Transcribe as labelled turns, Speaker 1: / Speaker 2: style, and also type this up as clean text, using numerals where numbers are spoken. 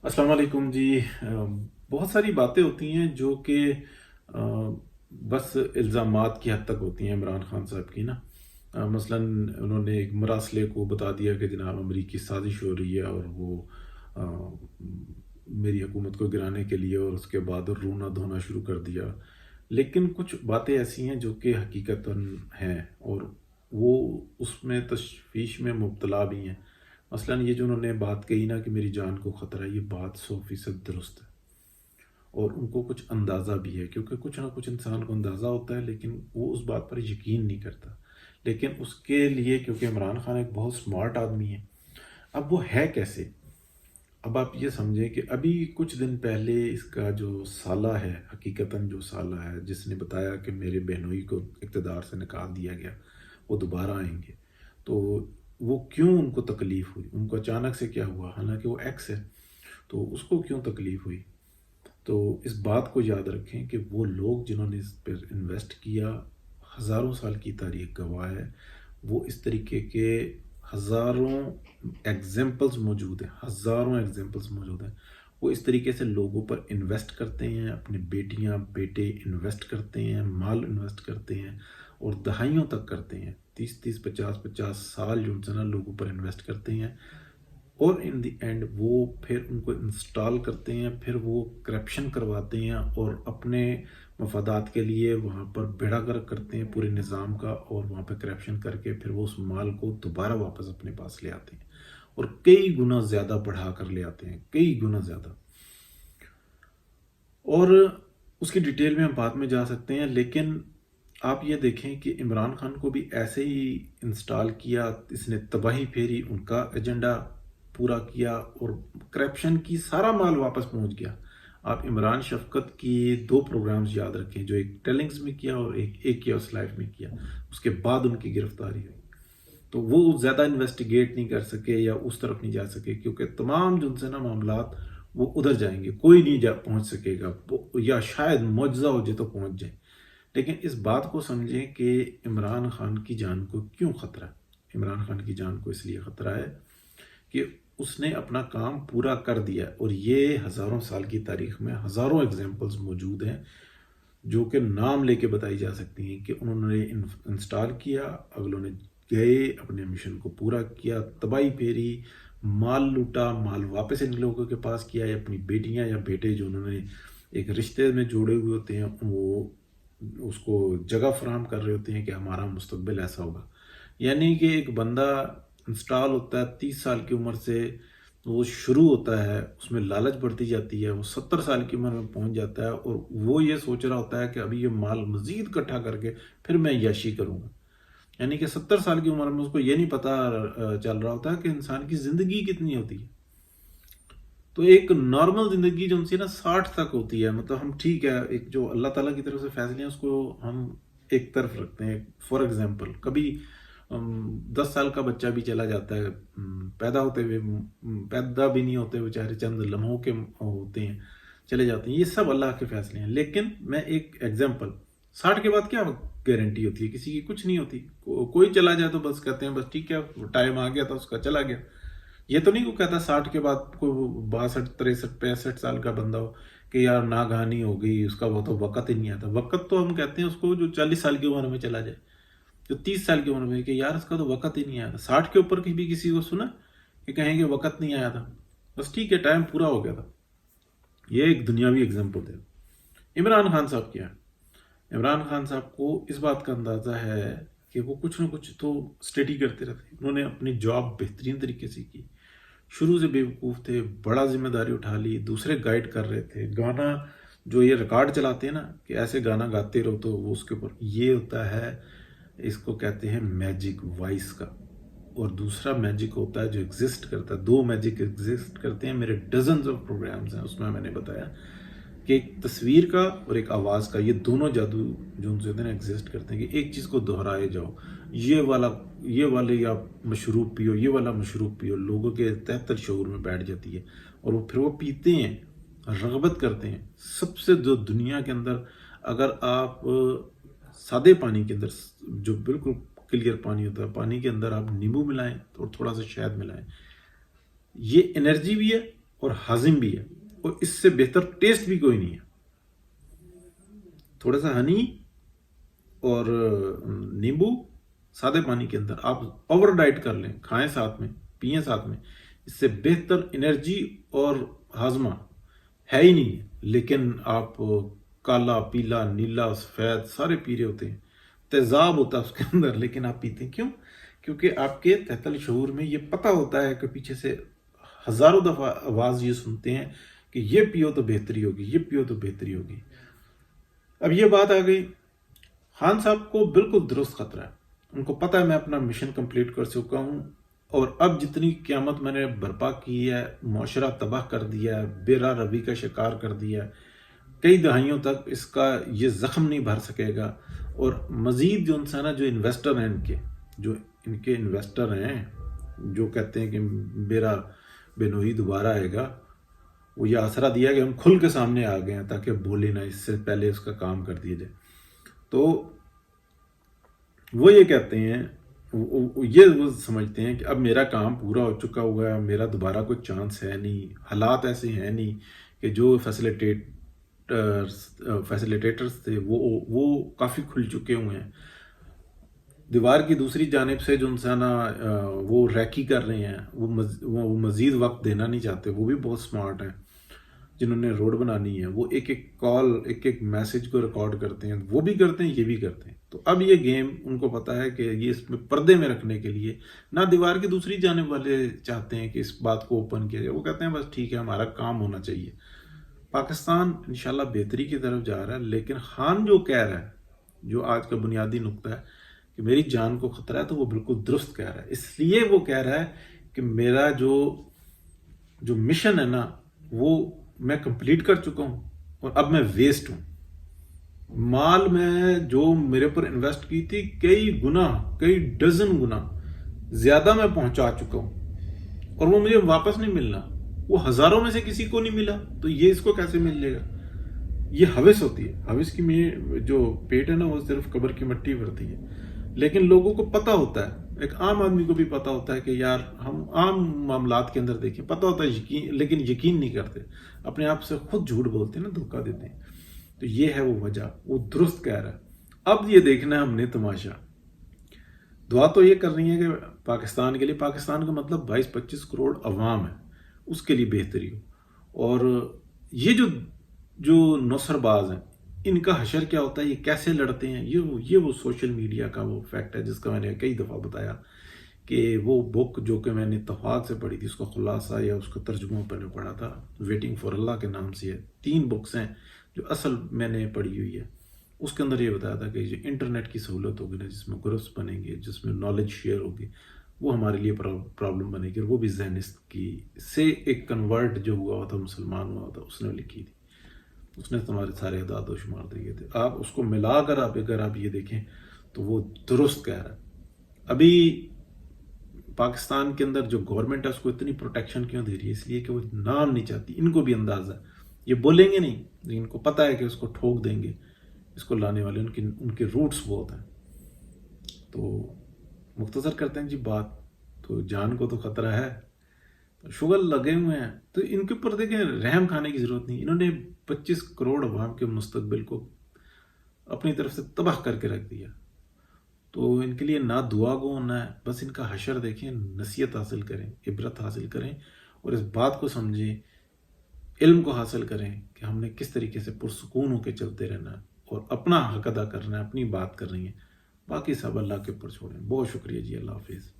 Speaker 1: अस्सलाम वालेकुम जी। बहुत सारी बातें होती हैं जो कि बस इल्ज़ामात की हद तक होती हैं इमरान खान साहब की ना। मसलन उन्होंने एक मरासले को बता दिया कि जनाब अमरीकी साजिश हो रही है और वो अ, मेरी हुकूमत को गिराने के लिए, और उसके बाद रोना धोना शुरू कर दिया। लेकिन कुछ बातें ऐसी हैं जो कि हकीकतन हैं, और वो उसमें तशवीश में मुब्तला भी हैं। मसलन ये जो उन्होंने बात कही ना कि मेरी जान को ख़तरा है, ये बात 100% दुरुस्त है। और उनको कुछ अंदाज़ा भी है, क्योंकि कुछ ना कुछ इंसान को अंदाज़ा होता है लेकिन वो उस बात पर यकीन नहीं करता। लेकिन उसके लिए, क्योंकि इमरान खान एक बहुत स्मार्ट आदमी है, अब वो है कैसे। अब आप ये समझें कि अभी कुछ दिन पहले इसका जो साला है, हकीकतन जो साला है जिसने बताया कि मेरे बहनोई को इक़्तिदार से निकाल दिया गया, वो दोबारा आएंगे, तो वो क्यों उनको तकलीफ़ हुई, उनको अचानक से क्या हुआ, हालांकि वो एक्स है, तो उसको क्यों तकलीफ़ हुई। तो इस बात को याद रखें कि वो लोग जिन्होंने इस पर इन्वेस्ट किया, हज़ारों साल की तारीख गवाह है। वो इस तरीके के हज़ारों एग्जाम्पल्स मौजूद हैं, हज़ारों एग्जाम्पल्स मौजूद हैं। वो इस तरीके से लोगों पर इन्वेस्ट करते हैं, अपनी बेटियां बेटे इन्वेस्ट करते हैं, माल इन्वेस्ट करते हैं, और दहाइयों तक करते हैं, 30-30 50-50 साल जो उनसे ना लोगों पर इन्वेस्ट करते हैं। और इन द एंड वो फिर उनको इंस्टॉल करते हैं, फिर वो करप्शन करवाते हैं और अपने मफादात के लिए वहाँ पर बेड़ा गर्क करते हैं पूरे निज़ाम का, और वहाँ पर करप्शन करके फिर वो उस माल को दोबारा वापस अपने पास ले आते हैं, और कई गुना ज़्यादा बढ़ा कर ले आते हैं, कई गुना ज़्यादा। और उसकी डिटेल में हम बाद में जा सकते हैं, लेकिन आप ये देखें कि इमरान खान को भी ऐसे ही इंस्टॉल किया, इसने तबाही फेरी, उनका एजेंडा पूरा किया, और करप्शन की सारा माल वापस पहुंच गया। आप इमरान शफकत की दो प्रोग्राम्स याद रखें, जो एक टेलिंग्स में किया और एक कियोस लाइफ में किया, उसके बाद उनकी गिरफ्तारी हुई। तो वो ज़्यादा इन्वेस्टिगेट नहीं कर सके या उस तरफ नहीं जा सके, क्योंकि तमाम जो उनसे ना मामलात वो उधर जाएंगे, कोई नहीं जा पहुंच सकेगा, या शायद मुआवजा हो जाए तो पहुंच जाए। लेकिन इस बात को समझें कि इमरान खान की जान को क्यों ख़तरा है। इमरान खान की जान को इसलिए ख़तरा है कि उसने अपना काम पूरा कर दिया, और ये हज़ारों साल की तारीख में हज़ारों एग्जाम्पल्स मौजूद हैं जो कि नाम लेके बताई जा सकती हैं कि उन्होंने इंस्टॉल किया, अगलों ने गए, अपने मिशन को पूरा किया, तबाही फेरी, माल लूटा, माल वापस इन लोगों के पास किया, या अपनी बेटियां या बेटे जो उन्होंने एक रिश्ते में जोड़े हुए होते हैं, वो उसको जगह फराहम कर रहे होते हैं कि हमारा मुस्तकबिल ऐसा होगा। यानी कि एक बंदा इंस्टॉल होता है 30 साल की उम्र से, तो वो शुरू होता है, उसमें लालच बढ़ती जाती है, वो 70 साल की उम्र में पहुंच जाता है, और वो ये सोच रहा होता है कि अभी ये माल मजीद इकट्ठा करके फिर मैं यशी करूंगा। यानी कि 70 साल की उम्र में उसको ये नहीं पता चल रहा होता है कि इंसान की ज़िंदगी कितनी होती है। तो एक नॉर्मल ज़िंदगी जो उनसे ना 60 तक होती है, मतलब हम ठीक है, एक जो अल्लाह ताला की तरफ से फैसले हैं उसको हम एक तरफ रखते हैं। फॉर एग्जांपल, कभी 10 साल का बच्चा भी चला जाता है, पैदा होते हुए, पैदा भी नहीं होते बेचारे, चंद लम्हों के होते हैं, चले जाते हैं। ये सब अल्लाह के फैसले हैं। लेकिन मैं एक एग्जांपल, 60 के बाद क्या गारंटी होती है, किसी की कुछ नहीं होती। कोई चला जाए तो बस कहते हैं बस ठीक है, टाइम आ गया था उसका, चला गया। ये तो नहीं को कहता 60 के बाद को 62 63 65 साल का बंदा हो कि यार नागहानी हो गई, उसका वो तो वक़्त ही नहीं आता। वक़्त तो हम कहते हैं उसको जो 40 साल की उम्र में चला जाए, जो 30 साल की उम्र में, कि यार उसका तो वक़्त ही नहीं आया था। 60 के ऊपर भी किसी को सुना कि कहेंगे वक़्त नहीं आया था, बस ठीक है टाइम पूरा हो गया था। ये एक दुनियावी एग्जाम्पल है। इमरान खान साहब क्या है, इमरान खान साहब को इस बात का अंदाज़ा है कि वो कुछ ना कुछ तो स्टडी करते रहते। उन्होंने अपनी जॉब बेहतरीन तरीके से की, शुरू से बेवकूफ़ थे, बड़ा जिम्मेदारी उठा ली, दूसरे गाइड कर रहे थे। गाना जो ये रिकॉर्ड चलाते हैं ना कि ऐसे गाना गाते रहो, तो वो उसके ऊपर ये होता है, इसको कहते हैं मैजिक वॉइस का। और दूसरा मैजिक होता है जो एग्जिस्ट करता है, दो मैजिक एग्जिस्ट करते हैं, मेरे डजन्स ऑफ प्रोग्राम्स हैं, उसमें मैंने बताया कि एक तस्वीर का और एक आवाज़ का, ये दोनों जादू जो उनसे होते हैं एग्जिस्ट करते हैं, कि एक चीज़ को दोहराए जाओ, ये वाले या मशरूब पियो, ये वाला मशरूब पियो, लोगों के तहत शऊर में बैठ जाती है, और वो फिर वो पीते हैं, रगबत करते हैं। सबसे जो दुनिया के अंदर, अगर आप सादे पानी के अंदर, जो बिल्कुल क्लियर पानी होता है, पानी के अंदर आप नींबू मिलाएं और थोड़ा सा शहद मिलाएं, ये एनर्जी भी है اور ہاضم بھی ہے، اور اس سے بہتر ٹیسٹ بھی کوئی نہیں ہے. تھوڑا سا ہنی اور نیمبو سادے پانی کے اندر آپ اوور ڈائٹ کر لیں، کھائیں ساتھ میں، پئیں ساتھ میں، اس سے بہتر انرجی اور ہاضمہ ہے ہی نہیں ہے. لیکن آپ کالا، پیلا، نیلا، سفید سارے پی رہے ہوتے ہیں، تیزاب ہوتا ہے اس کے اندر، لیکن آپ پیتے ہیں کیوں؟ کیونکہ آپ کے تحت الشعور میں یہ پتہ ہوتا ہے کہ پیچھے سے ہزاروں دفعہ آواز یہ سنتے ہیں کہ یہ پیو تو بہتری ہوگی، یہ پیو تو بہتری ہوگی. اب یہ بات آ گئی، خان صاحب کو بالکل درست خطرہ ہے، ان کو پتہ ہے میں اپنا مشن کمپلیٹ کر چکا ہوں، اور اب جتنی قیامت میں نے برپا کی ہے، معاشرہ تباہ کر دیا ہے، بے راہ روی کا شکار کر دیا ہے، کئی دہائیوں تک اس کا یہ زخم نہیں بھر سکے گا. اور مزید جو انسان ہے، جو انویسٹر ہیں ان کے انویسٹر ہیں جو کہتے ہیں کہ میرا بینوئی دوبارہ آئے گا، وہ یہ آسرا دیا کہ ہم کھل کے سامنے آ گئے ہیں تاکہ بولے نہ، اس سے پہلے اس کا کام کر دیا جائے. تو وہ یہ کہتے ہیں، وہ سمجھتے ہیں کہ اب میرا کام پورا ہو چکا ہوا ہے، میرا دوبارہ کوئی چانس ہے نہیں، حالات ایسے ہیں نہیں کہ جو فیسیلیٹیٹرز تھے وہ کافی کھل چکے ہوئے ہیں. دیوار کی دوسری جانب سے جو انسان وہ ریکی کر رہے ہیں، وہ مزید وقت دینا نہیں چاہتے، وہ بھی بہت سمارٹ ہیں. جنہوں نے روڈ بنانی ہے وہ ایک ایک کال، ایک ایک میسج کو ریکارڈ کرتے ہیں، وہ بھی کرتے ہیں، یہ بھی کرتے ہیں. تو اب یہ گیم ان کو پتا ہے کہ یہ اس میں پردے میں رکھنے کے لیے نہ دیوار کی دوسری جانب والے چاہتے ہیں کہ اس بات کو اوپن کیا جائے، وہ کہتے ہیں بس ٹھیک ہے ہمارا کام ہونا چاہیے. پاکستان انشاءاللہ بہتری کی طرف جا رہا ہے، لیکن خان جو کہہ رہا ہے، جو آج کا بنیادی نقطہ ہے کہ میری جان کو خطرہ ہے، تو وہ بالکل درست کہہ رہا ہے. اس لیے وہ کہہ رہا ہے کہ میرا جو مشن ہے نا، وہ میں کمپلیٹ کر چکا ہوں، اور اب میں ویسٹ ہوں. مال میں جو میرے پر انویسٹ کی تھی کئی ڈزن گنا زیادہ میں پہنچا چکا ہوں، اور وہ مجھے واپس نہیں ملنا. وہ ہزاروں میں سے کسی کو نہیں ملا، تو یہ اس کو کیسے مل جائے گا؟ یہ ہوس ہوتی ہے. ہوس کی جو پیٹ ہے نا، وہ صرف قبر کی مٹی بھرتی ہے. لیکن لوگوں کو پتہ ہوتا ہے، ایک عام آدمی کو بھی پتہ ہوتا ہے کہ یار ہم عام معاملات کے اندر دیکھیں، پتہ ہوتا ہے لیکن یقین نہیں کرتے، اپنے آپ سے خود جھوٹ بولتے ہیں نا، دھوکہ دیتے ہیں. تو یہ ہے وہ وجہ، وہ درست کہہ رہا ہے. اب یہ دیکھنا ہے ہم نے تماشا. دعا تو یہ کر رہی ہے کہ پاکستان کے لیے، پاکستان کا مطلب 22-25 کروڑ عوام ہے، اس کے لیے بہتری ہو. اور یہ جو نوسر باز ہیں، ان کا حشر کیا ہوتا ہے، یہ کیسے لڑتے ہیں، یہ وہ سوشل میڈیا کا وہ فیکٹ ہے جس کا میں نے کئی دفعہ بتایا کہ وہ بک جو کہ میں نے اتفاق سے پڑھی تھی، اس کا خلاصہ یا اس کا ترجمہ میں نے پڑھا تھا، ویٹنگ فار اللہ کے نام سے ہے. 3 بکس ہیں جو اصل میں نے پڑھی ہوئی ہے. اس کے اندر یہ بتایا تھا کہ جو انٹرنیٹ کی سہولت ہوگی نا، جس میں گروپس بنیں گے، جس میں نالج شیئر ہوگی، وہ ہمارے لیے پرابلم بنے گی. اور وہ بھی زینسٹ کی سے ایک کنورٹ جو ہوا تھا، مسلمان ہوا تھا، اس نے لکھی تھی. اس نے تمہارے سارے اعداد و شمار دیے تھے. آپ اس کو ملا کر اگر آپ یہ دیکھیں تو وہ درست کہہ رہا ہے. ابھی پاکستان کے اندر جو گورنمنٹ ہے اس کو اتنی پروٹیکشن کیوں دے رہی ہے؟ اس لیے کہ وہ نام نہیں چاہتی. ان کو بھی اندازہ ہے، یہ بولیں گے نہیں، لیکن ان کو پتہ ہے کہ اس کو ٹھوک دیں گے اس کو لانے والے، ان کے روٹس بہت ہیں. تو مختصر کرتے ہیں جی بات، تو جان کو تو خطرہ ہے، شغل لگے ہوئے ہیں. تو ان کے اوپر دیکھیں، رحم کھانے کی ضرورت نہیں. انہوں نے 25 کروڑ عوام کے مستقبل کو اپنی طرف سے تباہ کر کے رکھ دیا. تو ان کے لیے نہ دعا گو ہونا ہے، بس ان کا حشر دیکھیں، نصیحت حاصل کریں، عبرت حاصل کریں، اور اس بات کو سمجھیں، علم کو حاصل کریں کہ ہم نے کس طریقے سے پرسکون ہو کے چلتے رہنا ہے اور اپنا حق ادا کرنا ہے، اپنی بات کر رہی ہیں، باقی سب اللہ کے اوپر چھوڑیں. بہت شکریہ جی، اللہ حافظ.